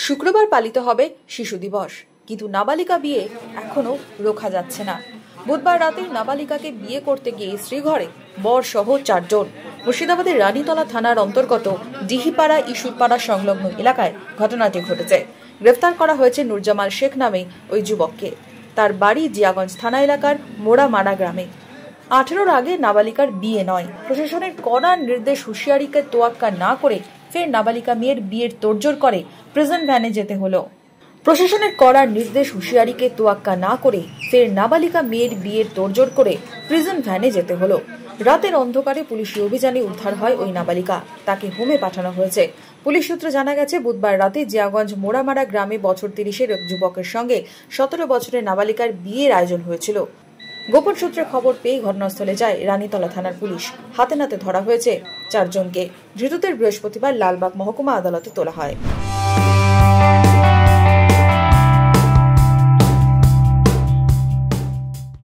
শুক্রবার পালিত হবে শিশু দিবস, কিন্তু নাবালিকা বিয়ে এখনো রোখা যাচ্ছে না। বুধবার রাতে নাবালিকাকে বিয়ে করতে গিয়ে শ্রীঘরে বর সহ 4 জন। মুর্শিদাবাদের রানীতলা থানার অন্তর্গত ডিহিপাড়া ইসুরপাড়া সংলগ্ন এলাকায় ঘটনাটি ঘটেছে। গ্রেফতার করা হয়েছে নুরজামাল শেখ নামে ওই যুবককে। তার বাড়ি জিয়াগঞ্জ থানা এলাকার মোড়ামারা গ্রামে। 18-র আগে নাবালিকার বিয়ে নয়। প্রশাসনের কড়া নির্দেশ হুঁশিয়ারিকে তোয়াক্কা না করে ফের নাবালিকা মেয়ের বিয়ের তোড়জোড় করে প্রিজন ভ্যানে যেতে হলো। প্রশাসনের কড়া নির্দেশ হুঁশিয়ারিকে তোয়াক্কা না করে ফের নাবালিকা মেয়ের বিয়ের তোড়জোড় করে প্রিজন ভ্যানে যেতে হলো। রাতের অন্ধকারে পুলিশি অভিযানে উদ্ধার হয় ওই নাবালিকা। তাকে হোমে পাঠানো হয়েছে। পুলিশ সূত্রে জানা গেছে, বুধবার রাতে জিয়াগঞ্জ মোড়ামারা গ্রামে বছর 30-এর এক যুবকের সঙ্গে 17 বছরের নাবালিকার বিয়ের আয়োজন হয়েছিল। গোপন সূত্রে খবর পেয়ে ঘটনাস্থলে যায় রানীতলা থানার পুলিশ। হাতে নাতে ধরা হয়েছে 4 জনকে। ধৃতদের বৃহস্পতিবার লালবাগ মহকুমা আদালতে তোলা হয়।